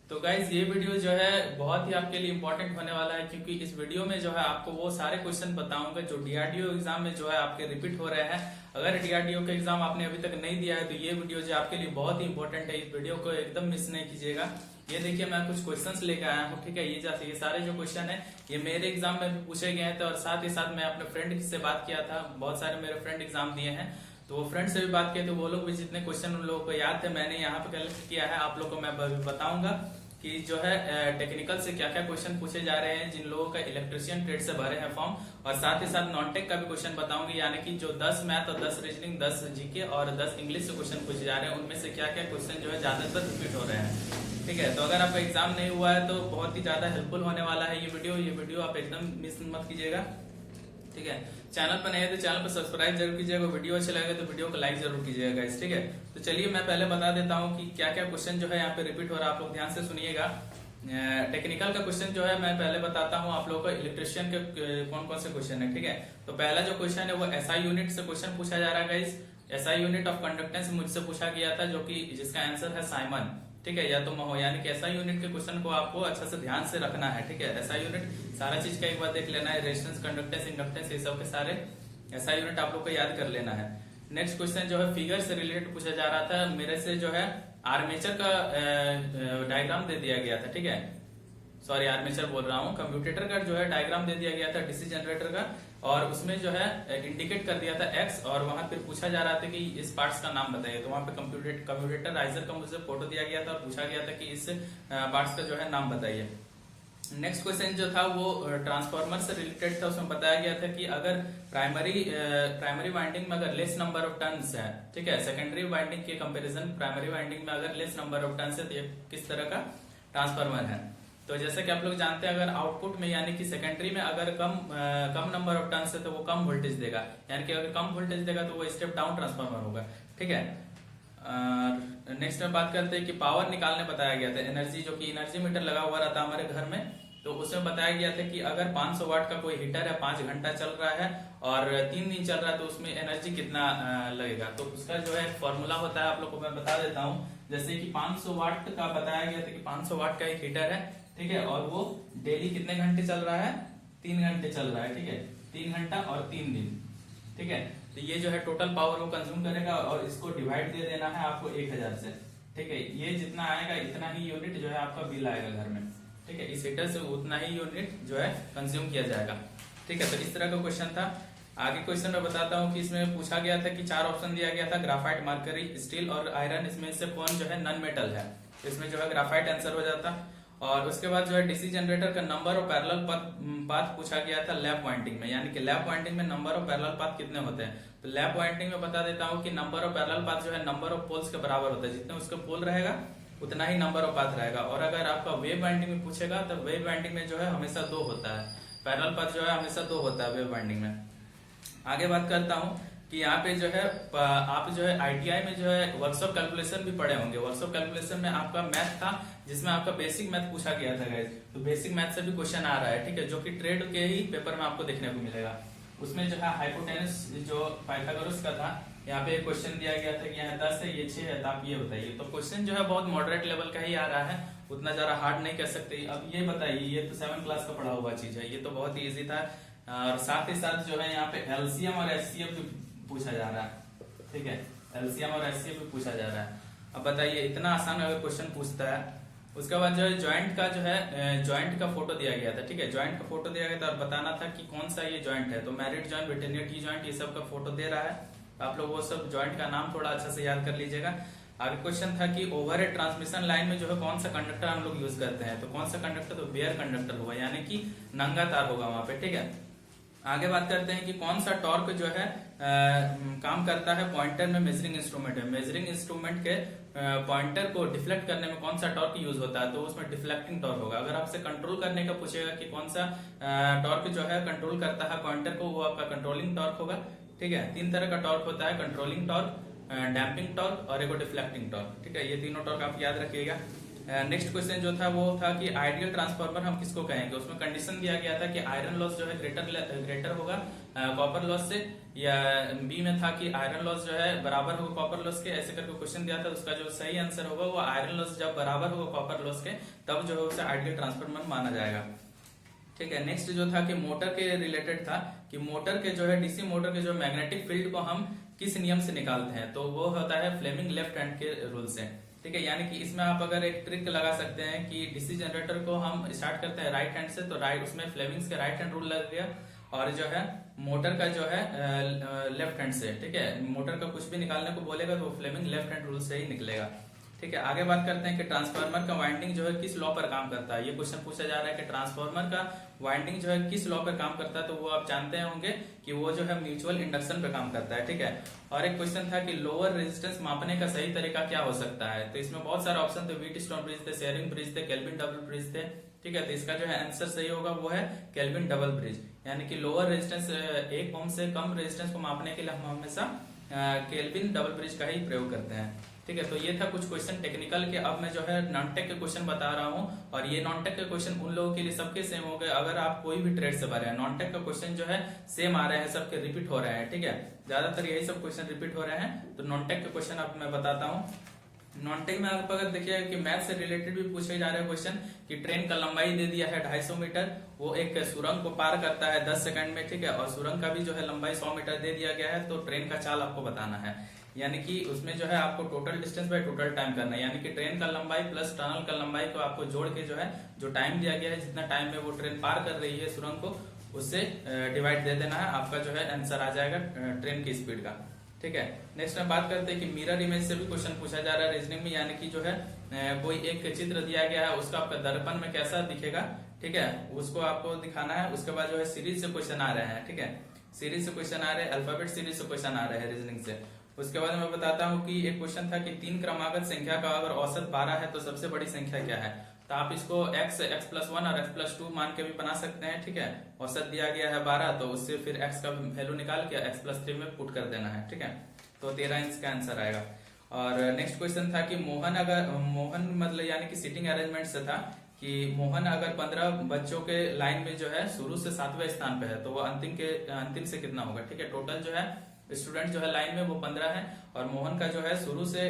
तो गाइज ये वीडियो जो है बहुत ही आपके लिए इंपॉर्टेंट होने वाला है, क्योंकि इस वीडियो में जो है आपको वो सारे क्वेश्चन बताऊंगा जो डीआरडीओ एग्जाम में जो है आपके रिपीट हो रहे हैं। अगर डीआरडीओ का एग्जाम आपने अभी तक नहीं दिया है तो ये वीडियो जो आपके लिए बहुत ही इंपॉर्टेंट है। इस वीडियो को एकदम मिस नहीं कीजिएगा। ये देखिए मैं कुछ क्वेश्चंस लेकर आया हूँ, ठीक है। ये सारे जो क्वेश्चन है ये मेरे एग्जाम में भी पूछे गए हैं, तो और साथ ही साथ मैं अपने फ्रेंड से बात किया था। बहुत सारे मेरे फ्रेंड एग्जाम दिए हैं, तो वो फ्रेंड से भी बात किए तो वो लोग भी जितने क्वेश्चन उन लोगों को याद थे मैंने यहाँ पे कलेक्ट किया है। आप लोग को मैं बताऊंगा कि जो है टेक्निकल से क्या क्या क्वेश्चन पूछे जा रहे हैं जिन लोगों का इलेक्ट्रिशियन ट्रेड से भरे हैं फॉर्म, और साथ ही साथ नॉन टेक का भी क्वेश्चन बताऊंगी, यानी कि जो 10 मैथ और 10 रीजनिंग 10 जीके और 10 इंग्लिश से क्वेश्चन पूछे जा रहे हैं उनमें से क्या क्या क्वेश्चन जो है ज्यादातर रिपीट हो रहे हैं, ठीक है। तो अगर आपका एग्जाम नहीं हुआ है तो बहुत ही ज्यादा हेल्पफुल होने वाला है ये वीडियो आप एकदम मिस मत कीजिएगा, ठीक है। चैनल पर नए हैं तो चैनल पर सब्सक्राइब जरूर कीजिएगा। वीडियो अच्छा लगेगा तो वीडियो को लाइक जरूर कीजिएगा गाइस, ठीक है। तो चलिए मैं पहले बता देता हूँ कि क्या क्या क्वेश्चन जो है यहाँ पे रिपीट हो रहा है, आप लोग ध्यान से सुनिएगा। टेक्निकल का क्वेश्चन जो है मैं पहले बताता हूँ आप लोगों को इलेक्ट्रिशियन के कौन कौन से क्वेश्चन है, ठीक है। तो पहला जो क्वेश्चन है वो एसआई यूनिट से क्वेश्चन पूछा जा रहा है guys. SI unit of conductance मुझसे पूछा गया था, जो कि जिसका आंसर है साइमन, ठीक है, या तो महो, यानी कि एसआई यूनिट के क्वेश्चन को आपको अच्छा से ध्यान से रखना है, ठीक है। एसआई यूनिट सारा चीज का एक बार देख लेना है, रेजिस्टेंस, कंडक्टेंस, इंडक्टेंस, ये सब के सारे एसआई यूनिट आप लोग को याद कर लेना है। नेक्स्ट क्वेश्चन जो है फिगर से रिलेटेड पूछा जा रहा था, मेरे से जो है आर्मेचर का डायग्राम दे दिया गया था, ठीक है। सॉरी आर्मेचर बोल रहा हूँ, कंप्यूटेटर का जो है डायग्राम दे दिया गया था डीसी जनरेटर का, और उसमें जो है इंडिकेट कर दिया था एक्स, और वहां फिर पूछा जा रहा था कि इस पार्ट्स का नाम बताइए। तो वहां पे कंप्यूटेटर राइजर का मुझे फोटो दिया गया था और पूछा गया था कि इस पार्ट्स का जो है नाम बताइए। नेक्स्ट क्वेश्चन जो था वो ट्रांसफार्मर से रिलेटेड था, उसमें बताया गया था कि अगर प्राइमरी वाइंडिंग में अगर लेस नंबर ऑफ टर्न्स है, ठीक है, सेकेंडरी वाइंडिंग के कंपैरिजन प्राइमरी वाइंडिंग में अगर लेस नंबर ऑफ टर्न्स है तो ये किस तरह का ट्रांसफार्मर है। तो जैसे कि आप लोग जानते हैं अगर आउटपुट में यानी कि सेकेंडरी में अगर कम नंबर ऑफ टर्न्स है तो वो कम वोल्टेज देगा, यानी कि अगर कम वोल्टेज देगा तो वो स्टेप डाउन ट्रांसफार्मर होगा, ठीक है। नेक्स्ट में बात करते हैं कि पावर निकालने बताया गया था, एनर्जी, जो कि एनर्जी मीटर लगा हुआ रहता है हमारे घर में, तो उसमें बताया गया था कि अगर 500 वाट का कोई हीटर है, 5 घंटा चल रहा है और 3 दिन चल रहा है तो उसमें एनर्जी कितना लगेगा। तो उसका जो है फॉर्मूला होता है, आप लोग को मैं बता देता हूँ। जैसे कि 500 वाट का बताया गया था कि 500 वाट का एक हीटर है, ठीक है, और वो डेली कितने घंटे चल रहा है, 3 घंटे चल रहा है, ठीक है, 3 घंटा और 3 दिन, ठीक है। तो ये जो है टोटल पावर वो कंज्यूम करेगा और इसको डिवाइड दे देना है आपको 1000 से, ठीक है। ये जितना आएगा इतना ही यूनिट जो है आपका बिल आएगा घर में, ठीक है। इस हीटर से उतना ही यूनिट जो है कंज्यूम किया जाएगा, ठीक है। तो इस तरह का क्वेश्चन था। आगे क्वेश्चन में बताता हूँ कि इसमें पूछा गया था कि 4 ऑप्शन दिया गया था, ग्राफाइट, मरकरी, स्टील और आयरन, इसमें से कौन जो है नॉन मेटल है। तो इसमें जो है ग्राफाइट आंसर हो जाता। और उसके बाद जो है डीसी जनरेटर का नंबर ऑफ पैरेलल पाथ पूछा गया था लैप वाइंडिंग में, यानी कि लैप वाइंडिंग में नंबर ऑफ पैरेलल पाथ कितने होते हैं। तो लैप वाइंडिंग में बता देता हूँ कि नंबर ऑफ पैरेलल पाथ जो है नंबर ऑफ पोल्स के बराबर होता है, जितने उसके पोल रहेगा उतना ही नंबर ऑफ पाथ रहेगा। और अगर आपका वेव वाइंडिंग में पूछेगा तो वेव वाइंडिंग में जो है हमेशा 2 होता है, पैरेलल पाथ जो है हमेशा 2 होता है वेव वाइंडिंग में। आगे बात करता हूँ कि यहाँ पे जो है आप जो है आईटीआई में जो है वर्कशॉप कैलकुलेशन भी पढ़े होंगे। वर्कशॉप कैलकुलेशन में आपका मैथ था जिसमें आपका बेसिक मैथ पूछा गया था गाइस। तो बेसिक मैथ से भी क्वेश्चन आ रहा है, ठीक है, जो कि ट्रेड के ही पेपर में आपको देखने को मिलेगा। उसमें जो है हाइपोटेनस जो पाइथागोरस का था, यहाँ पे क्वेश्चन दिया गया था कि यहाँ 10 है, ये 6 है, तो आप ये बताइए। तो क्वेश्चन जो है बहुत मॉडरेट लेवल का ही आ रहा है, उतना ज्यादा हार्ड नहीं कर सकते। अब ये बताइए, ये तो 7 क्लास का पढ़ा हुआ चीज है, ये तो बहुत ही इजी था। और साथ ही साथ जो है यहाँ पे एलसीएम और एचसीएफ भी पूछा जा रहा है, ठीक है, एलसीएम और एचसीएफ भी पूछा जा रहा है। अब बताइए इतना आसान अगर क्वेश्चन पूछता है। उसके बाद जो है ज्वाइंट का जो है ज्वाइंट का फोटो दिया गया था, ठीक है, ज्वाइंट का फोटो दिया गया था और बताना था कि कौन सा ये ज्वाइंट है। तो मैरिड ज्वाइंट, ब्रिटेनिया टी ज्वाइंट, ये सब का फोटो दे रहा है। आप लोग वो सब ज्वाइंट का नाम थोड़ा अच्छा से याद कर लीजिएगा। आगे क्वेश्चन था कि ओवरहेड ट्रांसमिशन लाइन में जो है कौन सा कंडक्टर हम लोग यूज करते हैं। तो कौन सा कंडक्टर, तो बेयर कंडक्टर होगा, यानी कि नंगा तार होगा वहां पे, ठीक है। आगे बात करते हैं कि कौन सा टॉर्क जो है काम करता है पॉइंटर में मेजरिंग इंस्ट्रूमेंट है। मेजरिंग इंस्ट्रूमेंट के पॉइंटर को डिफ्लेक्ट करने में कौन सा टॉर्क यूज होता है, तो उसमें डिफ्लेक्टिंग टॉर्क होगा। अगर आपसे कंट्रोल करने का पूछेगा कि कौन सा टॉर्क जो है कंट्रोल करता है पॉइंटर को, वो आपका कंट्रोलिंग टॉर्क होगा, ठीक है। 3 तरह का टॉर्क होता है, कंट्रोलिंग टॉर्क, डैम्पिंग टॉर्क और एक डिफ्लेक्टिंग टॉर्क, ठीक है। ये तीनों टॉर्क आप याद रखिएगा। नेक्स्ट क्वेश्चन जो था वो था कि आइडियल ट्रांसफार्मर हम किसको कहेंगे। उसमें कंडीशन दिया गया था कि आयरन लॉस जो है ग्रेटर होगा कॉपर लॉस से, या बी में था कि आयरन लॉस जो है बराबर होगा कॉपर लॉस के, ऐसे करके क्वेश्चन दिया था। उसका जो सही आंसर होगा वो आयरन लॉस जब बराबर होगा कॉपर लॉस के तब जो है उसे आइडियल ट्रांसफार्मर माना जाएगा। ठीक है, नेक्स्ट जो था कि मोटर के रिलेटेड था कि मोटर के जो है डीसी मोटर के जो मैग्नेटिक फील्ड को हम किस नियम से निकालते हैं, तो वो होता है फ्लेमिंग लेफ्ट हैंड के रूल से। ठीक है, यानी कि इसमें आप अगर एक ट्रिक लगा सकते हैं कि डीसी जनरेटर को हम स्टार्ट करते हैं राइट हैंड से, तो राइट उसमें फ्लेमिंग्स के राइट हैंड रूल लग गया, और जो है मोटर का जो है लेफ्ट हैंड से। ठीक है, मोटर का कुछ भी निकालने को बोलेगा तो फ्लेमिंग लेफ्ट हैंड रूल से ही निकलेगा। ठीक है, आगे बात करते हैं कि ट्रांसफार्मर का वाइंडिंग जो है किस लॉ पर काम करता है। ये क्वेश्चन पूछा जा रहा है कि ट्रांसफार्मर का वाइंडिंग जो है किस लॉ पर काम करता है, तो वो आप जानते होंगे कि वो जो है म्यूचुअल इंडक्शन पे काम करता है। ठीक है, और एक क्वेश्चन था कि लोअर रेजिस्टेंस मापने का सही तरीका क्या हो सकता है, तो इसमें बहुत सारे ऑप्शन थे, व्हीटस्टोन ब्रिज थे, शेयरिंग ब्रिज थे, केल्विन डबल ब्रिज थे। ठीक है, तो इसका जो है आंसर सही होगा वो है केल्विन डबल ब्रिज, यानी कि लोअर रेजिस्टेंस 1 ओम से कम रेजिस्टेंस को मापने के लिए हम हमेशा केल्विन डबल ब्रिज का ही प्रयोग करते हैं। ठीक है, तो ये था कुछ क्वेश्चन टेक्निकल के। अब मैं जो है नॉन टेक के क्वेश्चन बता रहा हूँ, और ये नॉन टेक के क्वेश्चन उन लोगों के लिए सबके सेम हो गए अगर आप कोई भी ट्रेड से भरे हैं। नॉन टेक का क्वेश्चन जो है सेम आ रहे हैं, सबके रिपीट हो रहे हैं। ठीक है, ज्यादातर यही सब क्वेश्चन रिपीट हो रहे हैं। तो नॉन टेक के क्वेश्चन अब मैं बताता हूँ। नॉन टेक में आप अगर देखिए कि मैथ से रिलेटेड भी पूछे जा रहे हैं क्वेश्चन कि ट्रेन का लंबाई दे दिया है 250 मीटर, वो एक सुरंग को पार करता है 10 सेकंड में। ठीक है, और सुरंग का भी जो है लंबाई 100 मीटर दे दिया गया है, तो ट्रेन का चाल आपको बताना है। यानी कि उसमें जो है आपको total distance by total time करना है, यानी कि ट्रेन का लंबाई प्लस टनल का लंबाई को आपको जोड़ के जो है जो टाइम दिया गया है, जितना टाइम में वो ट्रेन पार कर रही है सुरंग को, उससे डिवाइड दे देना है, आपका जो है आंसर आ जाएगा ट्रेन की स्पीड का। ठीक है, नेक्स्ट में बात करते हैं कि मिरर इमेज से भी क्वेश्चन पूछा जा रहा है रीजनिंग में, यानी कि जो है कोई एक चित्र दिया गया है, उसका आपका दर्पण में कैसा दिखेगा। ठीक है, उसको आपको दिखाना है। उसके बाद जो है सीरीज से क्वेश्चन आ रहे हैं। ठीक है, सीरीज से क्वेश्चन आ रहे हैं, अल्फाबेट सीरीज से क्वेश्चन आ रहे हैं रीजनिंग से। उसके बाद मैं बताता हूँ कि एक क्वेश्चन था कि 3 क्रमागत संख्या का अगर औसत 12 है तो सबसे बड़ी संख्या क्या है, तो आप इसको x+1 और x+2 मान के भी बना सकते हैं। ठीक है, औसत दिया गया है 12, तो उससे फिर x का वैल्यू निकाल के x+3 में पुट कर देना है। ठीक है, तो 13 इसका आंसर आएगा। और नेक्स्ट क्वेश्चन था कि मोहन मतलब यानी कि सीटिंग अरेंजमेंट से था कि मोहन अगर 15 बच्चों के लाइन में जो है शुरू से 7वें स्थान पे है, तो वो अंतिम से कितना होगा। ठीक है, टोटल जो है स्टूडेंट जो है लाइन में वो 15 है, और मोहन का जो है शुरू से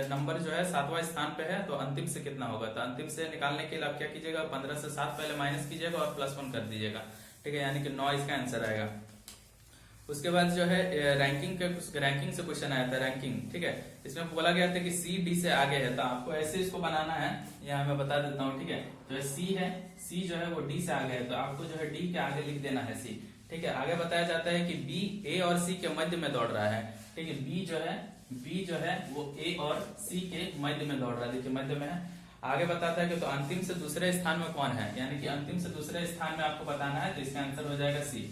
नंबर जो है 7वां स्थान पे है, तो अंतिम से कितना होगा। तो अंतिम से निकालने के लिए आप क्या कीजिएगा, 15 से 7 पहले माइनस कीजिएगा और +1 कर दीजिएगा। ठीक है, यानी कि 9 इसका आंसर आएगा। उसके बाद जो है रैंकिंग से क्वेश्चन आया था, रैंकिंग। ठीक है, इसमें बोला गया था कि सी डी से आगे है, तो आपको ऐसे इसको बनाना है। यहाँ मैं बता देता हूँ। ठीक है, जो सी है, सी जो है वो डी से आगे है, तो आपको जो है डी के आगे लिख देना है सी। ठीक है, आगे बताया जाता है कि बी ए और सी के मध्य में दौड़ रहा है। ठीक है, बी जो है वो ए और सी के मध्य में दौड़ रहा है, देखिए मध्य में है। आगे बताता है कि तो अंतिम से दूसरे स्थान में कौन है, यानी कि अंतिम से दूसरे स्थान में आपको बताना है, तो इसका आंसर हो जाएगा सी।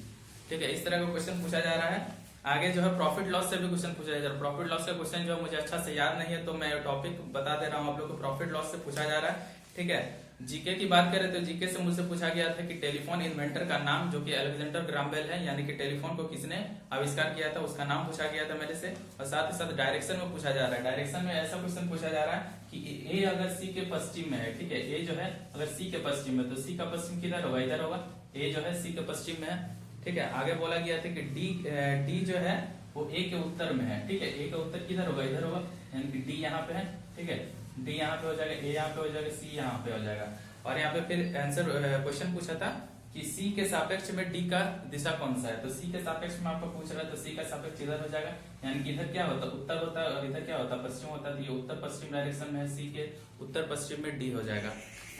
ठीक है, इस तरह का क्वेश्चन पूछा जा रहा है। आगे जो है प्रॉफिट लॉस से भी क्वेश्चन पूछा जा रहा है। प्रॉफिट लॉस का क्वेश्चन जो है मुझे अच्छा से याद नहीं है, तो मैं टॉपिक बता दे रहा हूँ आप लोग को। प्रॉफिट लॉस से पूछा जा रहा है। ठीक है, जीके की बात करें तो जीके से मुझसे पूछा गया था कि टेलीफोन इन्वेंटर का नाम, जो कि अलेक्जेंडर ग्राहम बेल है, यानी कि टेलीफोन को किसने आविष्कार किया था, उसका नाम पूछा गया था मेरे से। और साथ ही साथ डायरेक्शन में पूछा जा रहा है। डायरेक्शन में ऐसा क्वेश्चन पूछा जा रहा है कि ए अगर सी के पश्चिम में है। ठीक है, ए जो है अगर सी के पश्चिम में, तो सी का पश्चिम किधर होगा, इधर होगा। ए जो है सी के पश्चिम में है। ठीक है, आगे बोला गया था कि डी जो है वो ए के उत्तर में है। ठीक है, ए का उत्तर किधर होगा, इधर होगा, यानी कि डी यहाँ पे है। ठीक है, डी यहाँ पे हो जाएगा, ए यहाँ पे हो जाएगा, सी यहाँ पे हो जाएगा। और यहाँ पे फिर आंसर क्वेश्चन पूछा था कि सी के सापेक्ष में डी का दिशा कौन सा है, तो सी के सापेक्ष में आपको पूछ रहा है, तो सी का सापेक्ष इधर हो जाएगा, यानी कि इधर क्या होता है, उत्तर होता है, और इधर क्या होता है, पश्चिम होता है। तो ये उत्तर पश्चिम डायरेक्शन में है, सी के उत्तर पश्चिम में डी हो जाएगा।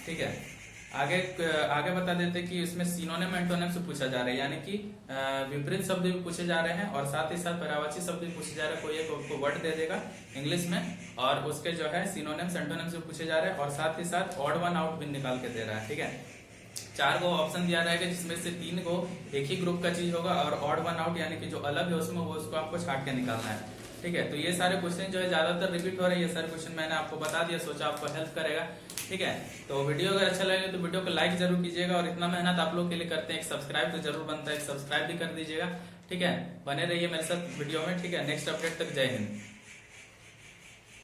ठीक है, आगे बता देते कि इसमें सिनोनिम एंटोनिम से पूछा जा रहा है, यानी कि विपरीत शब्द भी पूछे जा रहे हैं, और साथ ही साथ पर्यायवाची शब्द भी पूछे जा रहे हैं। कोई एक वर्ड दे देगा इंग्लिश में, और उसके जो है सिनोनिम्स एंटोनिम्स से पूछे जा रहे हैं, और साथ ही साथ ऑड वन आउट भी निकाल के दे रहा है। ठीक है, 4 गो ऑप्शन दिया रहेगा, जिसमें से 3 गो एक ही ग्रुप का चीज होगा, और ऑड वन आउट यानी कि जो अलग है उसमें वो उसको आपको छाट के निकालना है। ठीक है, तो ये सारे क्वेश्चन जो है ज्यादातर रिपीट हो रहे हैं। ये सारे क्वेश्चन मैंने आपको बता दिया, सोचा आपको हेल्प करेगा। ठीक है, तो वीडियो अगर अच्छा लगे तो वीडियो को लाइक जरूर कीजिएगा, और इतना मेहनत आप लोग के लिए करते हैं, एक सब्सक्राइब तो जरूर बनता है, एक सब्सक्राइब भी कर दीजिएगा। ठीक है, बने रहिए मेरे साथ वीडियो में। ठीक है, नेक्स्ट अपडेट तक जय हिंद।